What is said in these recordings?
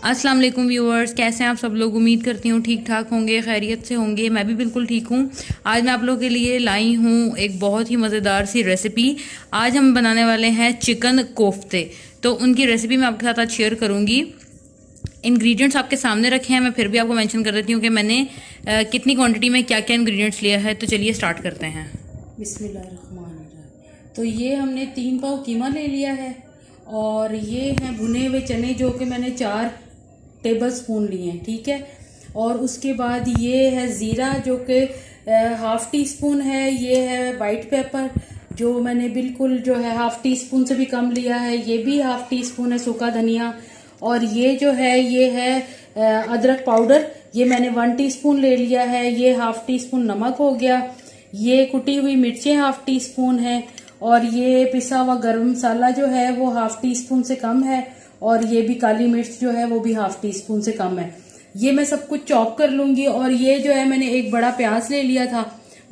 अस्सलाम वालेकुम व्यूअर्स, कैसे हैं आप सब लोग। उम्मीद करती हूँ ठीक ठाक होंगे, खैरियत से होंगे। मैं भी बिल्कुल ठीक हूँ। आज मैं आप लोगों के लिए लाई हूँ एक बहुत ही मज़ेदार सी रेसिपी। आज हम बनाने वाले हैं चिकन कोफ्ते। तो उनकी रेसिपी मैं आपके साथ आज शेयर करूँगी। इंग्रेडिएंट्स आपके सामने रखे हैं, मैं फिर भी आपको मेंशन कर देती हूँ कि मैंने कितनी क्वांटिटी में क्या क्या इंग्रेडिएंट्स लिया है। तो चलिए स्टार्ट करते हैं। बिस्मिल्लाहिर्रहमानिर्रहीम। तो ये हमने 3 पाव कीमा ले लिया है और ये हैं भुने हुए चने जो कि मैंने 4 टेबल स्पून लिए हैं, ठीक है। और उसके बाद ये है ज़ीरा जो कि हाफ़ टी स्पून है। ये है वाइट पेपर जो मैंने बिल्कुल जो है हाफ़ टी स्पून से भी कम लिया है। ये भी हाफ़ टी स्पून है सूखा धनिया। और ये जो है ये है अदरक पाउडर, ये मैंने 1 टीस्पून ले लिया है। ये हाफ़ टी स्पून नमक हो गया। ये कुटी हुई मिर्चें हाफ़ टी स्पून है। और ये पिसा हुआ गरम मसाला जो है वो हाफ़ टी स्पून से कम है। और ये भी काली मिर्च जो है वो भी हाफ़ टी स्पून से कम है। ये मैं सब कुछ चॉप कर लूंगी। और ये जो है मैंने एक बड़ा प्याज ले लिया था,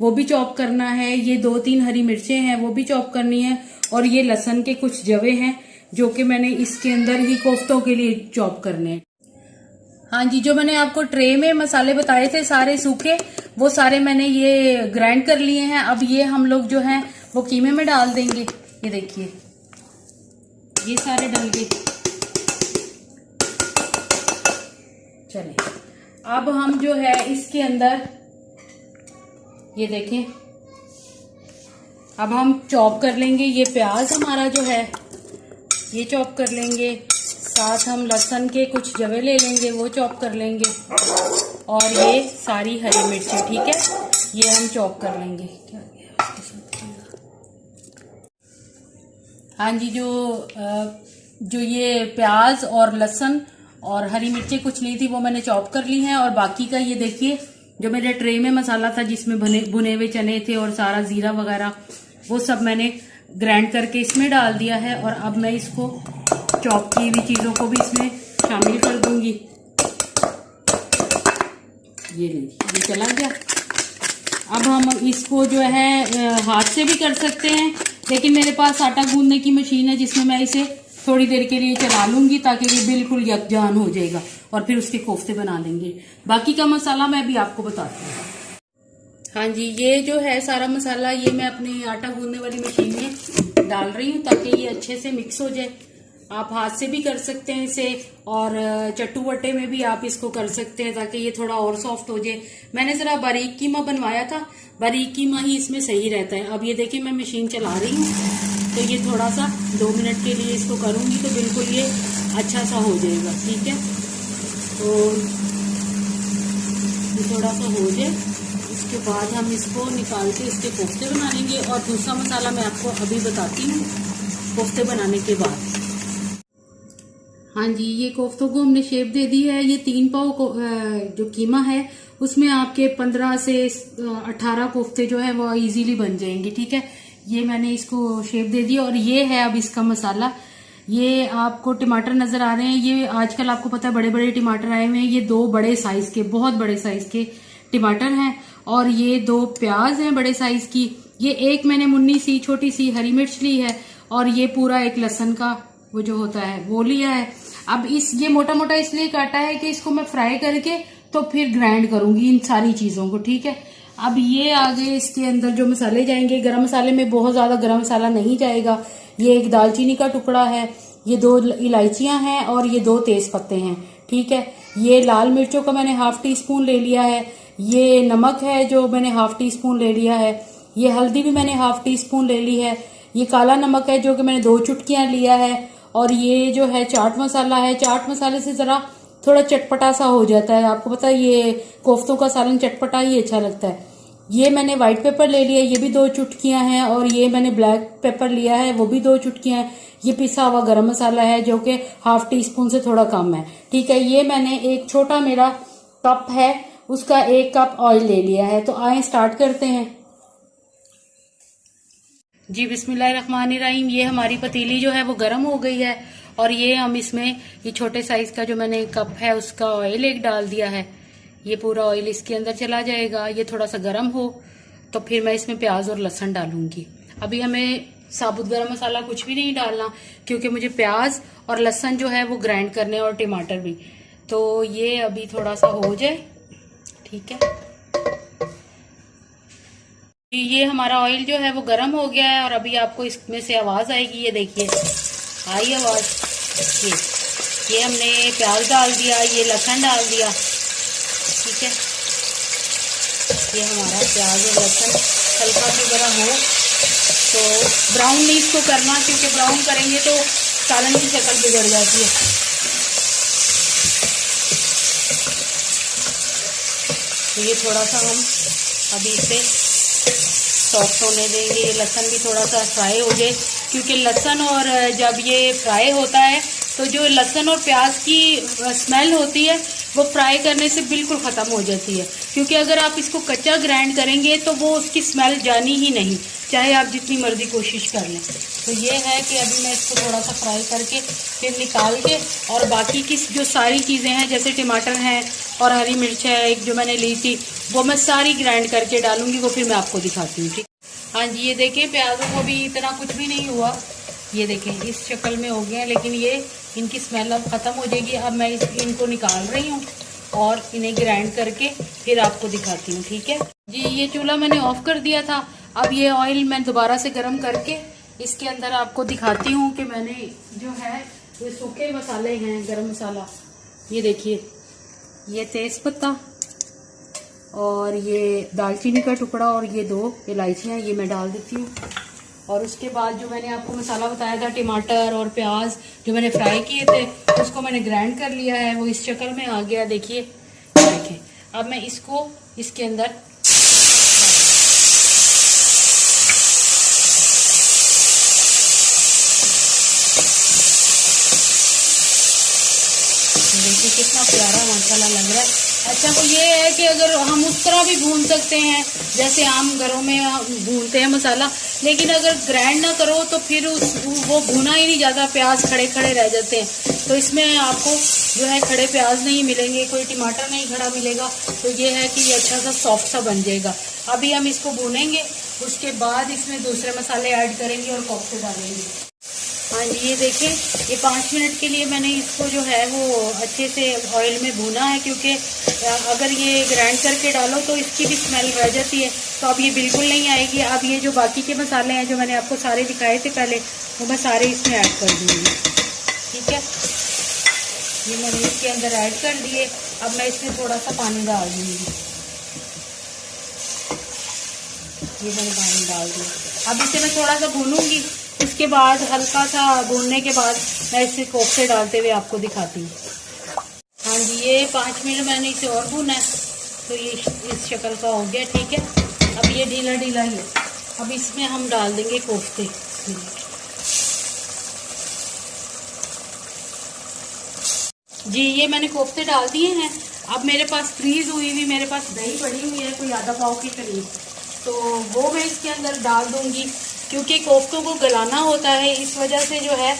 वो भी चॉप करना है। ये 2-3 हरी मिर्चें हैं, वो भी चॉप करनी है। और ये लहसुन के कुछ जवे हैं जो कि मैंने इसके अंदर ही कोफ्तों के लिए चॉप करने हैं। हाँ जी, जो मैंने आपको ट्रे में मसाले बताए थे सारे सूखे, वो सारे मैंने ये ग्राइंड कर लिए हैं। अब ये हम लोग जो हैं वो कीमे में डाल देंगे। ये देखिए, ये सारे डल गए। चलिए अब हम जो है इसके अंदर ये देखें, अब हम चॉप कर लेंगे। ये प्याज हमारा जो है ये चॉप कर लेंगे। साथ हम लहसुन के कुछ जवे ले लेंगे, वो चॉप कर लेंगे। और ये सारी हरी मिर्ची, ठीक है, ये हम चॉप कर लेंगे। हाँ जी, जो ये प्याज और लहसुन और हरी मिर्ची कुछ ली थी वो मैंने चॉप कर ली हैं। और बाकी का ये देखिए, जो मेरे ट्रे में मसाला था जिसमें भुने हुए चने थे और सारा जीरा वगैरह, वो सब मैंने ग्राइंड करके इसमें डाल दिया है। और अब मैं इसको चॉप की हुई चीजों को भी इसमें शामिल कर दूंगी। ये लीजिए, ये चला गया। अब हम इसको जो है हाथ से भी कर सकते हैं, लेकिन मेरे पास आटा गूंदने की मशीन है जिसमें मैं इसे थोड़ी देर के लिए चला लूंगी ताकि ये बिल्कुल यकजान हो जाएगा। और फिर उसके कोफ्ते बना देंगे। बाकी का मसाला मैं भी आपको बताती हूँ। हाँ जी, ये जो है सारा मसाला ये मैं अपनी आटा गूंदने वाली मशीन में डाल रही हूँ ताकि ये अच्छे से मिक्स हो जाए। आप हाथ से भी कर सकते हैं इसे, और चट्टू वट्टे में भी आप इसको कर सकते हैं ताकि ये थोड़ा और सॉफ्ट हो जाए। मैंने जरा बारीक कीमा बनवाया था, बारीक कीमा ही इसमें सही रहता है। अब ये देखिए, मैं मशीन चला रही हूँ, तो ये थोड़ा सा 2 मिनट के लिए इसको करूंगी तो बिल्कुल ये अच्छा सा हो जाएगा, ठीक है। तो ये थोड़ा सा हो जाए, उसके बाद हम इसको निकाल के इसके कोफ्ते बना लेंगे। और दूसरा मसाला मैं आपको अभी बताती हूँ कोफ्ते बनाने के बाद। हाँ जी, ये कोफ्तों को हमने शेप दे दी है। ये 3 पाव जो कीमा है उसमें आपके 15 से 18 कोफ्ते जो है वो इजीली बन जाएंगे, ठीक है। ये मैंने इसको शेप दे दी। और ये है अब इसका मसाला। ये आपको टमाटर नजर आ रहे हैं, ये आजकल आपको पता है बड़े बड़े टमाटर आए हुए हैं। ये 2 बड़े साइज के, बहुत बड़े साइज के टमाटर हैं। और ये 2 प्याज हैं बड़े साइज की। ये एक मैंने मुन्नी सी छोटी सी हरी मिर्च ली है। और ये पूरा एक लहसुन का वो जो होता है वो लिया है। अब ये मोटा मोटा इसलिए काटा है कि इसको मैं फ्राई करके तो फिर ग्राइंड करूंगी इन सारी चीजों को, ठीक है। अब ये आगे इसके अंदर जो मसाले जाएंगे, गरम मसाले में बहुत ज्यादा गरम मसाला नहीं जाएगा। ये एक दालचीनी का टुकड़ा है, ये 2 इलायचियां हैं और ये 2 तेज पत्ते हैं, ठीक है। ये लाल मिर्चों का मैंने हाफ़ टी स्पून ले लिया है। ये नमक है जो मैंने हाफ़ टी स्पून ले लिया है। ये हल्दी भी मैंने हाफ़ टी स्पून ले ली है। ये काला नमक है जो कि मैंने 2 चुटकियां लिया है। और ये जो है चाट मसाला है। चाट मसाले से जरा थोड़ा चटपटा सा हो जाता है, आपको पता है ये कोफ्तों का सालन चटपटा ही अच्छा लगता है। ये मैंने व्हाइट पेपर ले लिया, ये भी 2 चुटकियां हैं। और ये मैंने ब्लैक पेपर लिया है, वो भी 2 चुटकियां हैं। ये पिसा हुआ गरम मसाला है जो कि हाफ़ टी स्पून से थोड़ा कम है, ठीक है। ये मैंने एक छोटा मेरा कप है उसका 1 कप ऑयल ले लिया है। तो आए स्टार्ट करते हैं जी। बिस्मिल्लाहिर्रहमानिर्रहीम। ये हमारी पतीली जो है वो गर्म हो गई है। और ये हम इसमें ये छोटे साइज का जो मैंने कप है उसका ऑयल एक डाल दिया है। ये पूरा ऑयल इसके अंदर चला जाएगा। ये थोड़ा सा गर्म हो तो फिर मैं इसमें प्याज और लहसुन डालूंगी। अभी हमें साबुत गरम मसाला कुछ भी नहीं डालना, क्योंकि मुझे प्याज और लहसुन जो है वो ग्राइंड करने और टमाटर भी। तो ये अभी थोड़ा सा हो जाए, ठीक है। ये हमारा ऑयल जो है वो गरम हो गया है और अभी आपको इसमें से आवाज आएगी, ये देखिए आई आवाज। ये हमने प्याज डाल दिया, ये लहसुन डाल दिया, ठीक है। ये हमारा प्याज और लहसुन हल्का सा जरा हो, तो ब्राउन नहीं इसको करना, क्योंकि ब्राउन करेंगे तो सालन की शक्ल बिगड़ जाती है। तो ये थोड़ा सा हम अभी इसे सॉफ्ट होने देंगे। ये लहसुन भी थोड़ा सा फ्राई हो जाए, क्योंकि लहसुन और जब ये फ्राई होता है तो जो लहसुन और प्याज की स्मेल होती है वो फ्राई करने से बिल्कुल ख़त्म हो जाती है। क्योंकि अगर आप इसको कच्चा ग्राइंड करेंगे तो वो उसकी स्मेल जानी ही नहीं, चाहे आप जितनी मर्जी कोशिश कर लें। तो ये है कि अभी मैं इसको थोड़ा सा फ्राई करके फिर निकाल के, और बाकी की जो सारी चीज़ें हैं जैसे टमाटर हैं और हरी मिर्च है एक जो मैंने ली थी, वो मैं सारी ग्राइंड करके डालूंगी, वो फिर मैं आपको दिखाती हूँ, ठीक। हाँ जी, ये देखें प्याज़ों को भी इतना कुछ भी नहीं हुआ, ये देखें इस शक्ल में हो गए हैं, लेकिन ये इनकी स्मेल अब ख़त्म हो जाएगी। अब मैं इनको निकाल रही हूँ और इन्हें ग्राइंड करके फिर आपको दिखाती हूँ, ठीक है जी। ये चूल्हा मैंने ऑफ कर दिया था। अब ये ऑयल मैं दोबारा से गर्म करके इसके अंदर आपको दिखाती हूँ कि मैंने जो है ये सूखे मसाले हैं, गरम मसाला, ये देखिए, ये तेज़पत्ता और ये दालचीनी का टुकड़ा और ये 2 इलायचियाँ, ये मैं डाल देती हूँ। और उसके बाद जो मैंने आपको मसाला बताया था, टमाटर और प्याज जो मैंने फ्राई किए थे, उसको मैंने ग्राइंड कर लिया है, वो इस शक्ल में आ गया, देखिए देखें। अब मैं इसको इसके अंदर देखिए कितना प्यारा माशाल्लाह लग रहा है। अच्छा, तो ये है कि अगर हम उस तरह भी भून सकते हैं जैसे आम घरों में भूनते हैं मसाला, लेकिन अगर ग्राइंड ना करो तो फिर वो भुना ही नहीं जाता, प्याज खड़े खड़े रह जाते हैं। तो इसमें आपको जो है खड़े प्याज नहीं मिलेंगे, कोई टमाटर नहीं खड़ा मिलेगा। तो ये है कि ये अच्छा सा सॉफ्ट सा बन जाएगा। अभी हम इसको भूनेंगे, उसके बाद इसमें दूसरे मसाले ऐड करेंगे और कोफ्ते डालेंगे। हाँ जी, ये देखें, ये 5 मिनट के लिए मैंने इसको जो है वो अच्छे से ऑयल में भूना है, क्योंकि अगर ये ग्राइंड करके डालो तो इसकी भी स्मेल रह जाती है, तो अब ये बिल्कुल नहीं आएगी। अब ये जो बाकी के मसाले हैं जो मैंने आपको सारे दिखाए थे पहले, वो मैं सारे इसमें ऐड कर दूँगी, ठीक है। ये मैंने इसके अंदर ऐड कर दिए। अब मैं इसमें थोड़ा सा पानी डाल दूँगी, ये मैंने पानी डाल दिया। अब इसे मैं थोड़ा सा भूनूंगी, उसके बाद हल्का सा भूनने के बाद मैं इसे कोफ्ते डालते हुए आपको दिखाती हूँ। हाँ जी, ये 5 मिनट मैंने इसे और भूना है, तो ये इस शक्ल का हो गया, ठीक है। अब ये ढीला ढीला ही है। अब इसमें हम डाल देंगे कोफ्ते। जी, ये मैंने कोफ्ते डाल दिए हैं। अब मेरे पास फ्रीज हुई हुई मेरे पास दही पड़ी हुई है, कोई आधा पाव के करीब, तो वो मैं इसके अंदर डाल दूंगी, क्योंकि कोफ्तों को गलाना होता है, इस वजह से जो है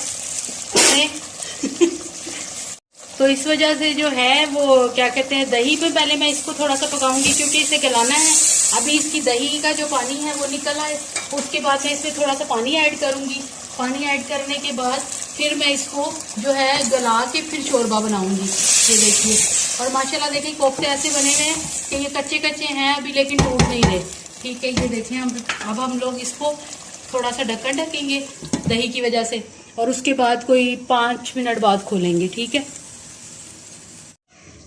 तो इस वजह से जो है वो क्या कहते हैं, दही पे पहले मैं इसको थोड़ा सा पकाऊंगी, क्योंकि इसे गलाना है। अभी इसकी दही का जो पानी है वो निकल आए, उसके बाद मैं इसमें थोड़ा सा पानी ऐड करूंगी। पानी ऐड करने के बाद फिर मैं इसको जो है गला के फिर शोरबा बनाऊंगी। ये देखिए, और माशाल्लाह देखिए कोफ्ते ऐसे बने हुए हैं कि ये कच्चे कच्चे हैं अभी, लेकिन टूट नहीं रहे, ठीक है। ये देखिए, अब हम लोग इसको थोड़ा सा ढक्कन ढकेंगे दही की वजह से, और उसके बाद कोई 5 मिनट बाद खोलेंगे, ठीक है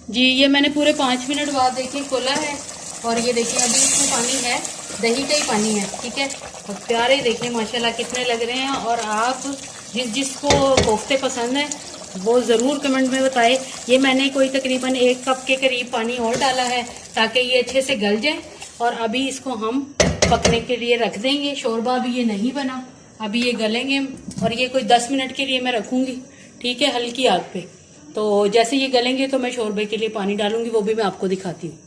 जी। ये मैंने पूरे 5 मिनट बाद देखिए खोला है, और ये देखिए अभी इसमें पानी है, दही का ही पानी है, ठीक है। और प्यारे देखिए माशाल्लाह कितने लग रहे हैं। और आप जिसको कोफ्ते पसंद है वो ज़रूर कमेंट में बताएं। ये मैंने कोई तकरीबन 1 कप के करीब पानी और डाला है ताकि ये अच्छे से गल जाए, और अभी इसको हम पकने के लिए रख देंगे। शोरबा अभी ये नहीं बना, अभी ये गलेंगे, और ये कोई 10 मिनट के लिए मैं रखूंगी, ठीक है, हल्की आग पे। तो जैसे ये गलेंगे तो मैं शोरबे के लिए पानी डालूंगी, वो भी मैं आपको दिखाती हूँ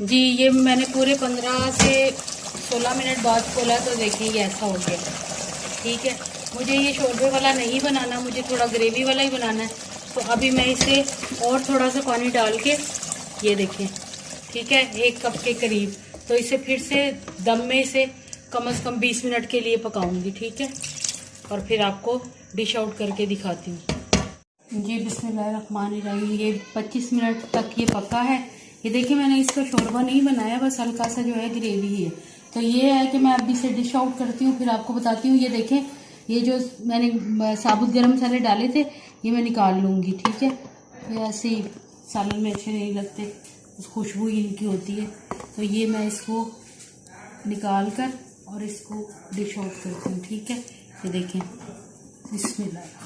जी। ये मैंने पूरे 15 से 16 मिनट बाद खोला, तो देखिए ये ऐसा हो गया, ठीक है। मुझे ये शोरबे वाला नहीं बनाना, मुझे थोड़ा ग्रेवी वाला ही बनाना है। तो अभी मैं इसे और थोड़ा सा पानी डाल के, ये देखिए, ठीक है, 1 कप के करीब, तो इसे फिर से दम में इसे कम से कम 20 मिनट के लिए पकाऊंगी, ठीक है। और फिर आपको डिश आउट करके दिखाती हूँ। जी बिस्मिल्लाहिर्रहमानिर्रहीम, ये 25 मिनट तक ये पका है। ये देखिए मैंने इसका शोरबा नहीं बनाया, बस हल्का सा जो है ग्रेवी ही है। तो ये है कि मैं अभी से डिश आउट करती हूँ, फिर आपको बताती हूँ। ये देखें, ये जो मैंने साबुत गरम मसाले डाले थे ये मैं निकाल लूँगी, ठीक है। ये ऐसे ही सालन में अच्छे नहीं लगते, खुशबू ही इनकी होती है। तो ये मैं इसको निकाल कर और इसको डिश आउट करती हूँ, ठीक है। ये देखें, बिस्मिल्लाह।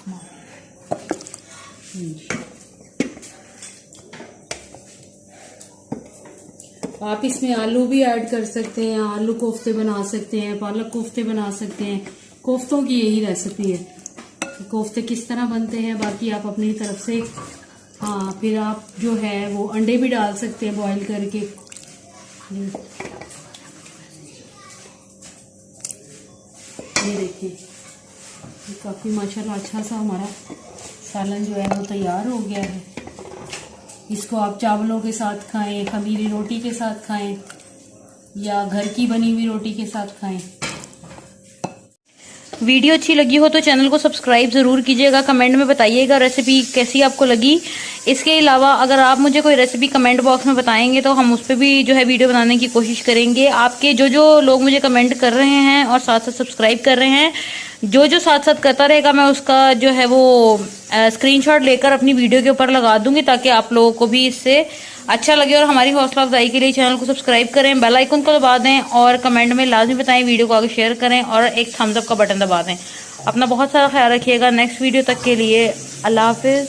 आप इसमें आलू भी ऐड कर सकते हैं, आलू कोफ्ते बना सकते हैं, पालक कोफ्ते बना सकते हैं। कोफ्तों की यही रेसिपी है, कोफ्ते किस तरह बनते हैं बाकी आप अपनी तरफ से। हाँ, फिर आप जो है वो अंडे भी डाल सकते हैं बॉईल करके। ये देखिए, काफ़ी माशाल्लाह अच्छा सा हमारा सालन जो है वो तैयार हो गया है। इसको आप चावलों के साथ खाएं, खमीरी रोटी के साथ खाएं, या घर की बनी हुई रोटी के साथ खाएं। वीडियो अच्छी लगी हो तो चैनल को सब्सक्राइब ज़रूर कीजिएगा, कमेंट में बताइएगा रेसिपी कैसी आपको लगी। इसके अलावा अगर आप मुझे कोई रेसिपी कमेंट बॉक्स में बताएंगे तो हम उस पर भी जो है वीडियो बनाने की कोशिश करेंगे। आपके जो लोग मुझे कमेंट कर रहे हैं और साथ साथ सब्सक्राइब कर रहे हैं, जो साथ साथ करता रहेगा मैं उसका जो है वो स्क्रीनशॉट लेकर अपनी वीडियो के ऊपर लगा दूंगी, ताकि आप लोगों को भी इससे अच्छा लगे। और हमारी हौसला अफजाई के लिए चैनल को सब्सक्राइब करें, बेल आइकन को दबा दें और कमेंट में लाजमी बताएं, वीडियो को आगे शेयर करें और एक थम्स अप का बटन दबा दें। अपना बहुत सारा ख्याल रखिएगा। नेक्स्ट वीडियो तक के लिए अल्लाह हाफिज।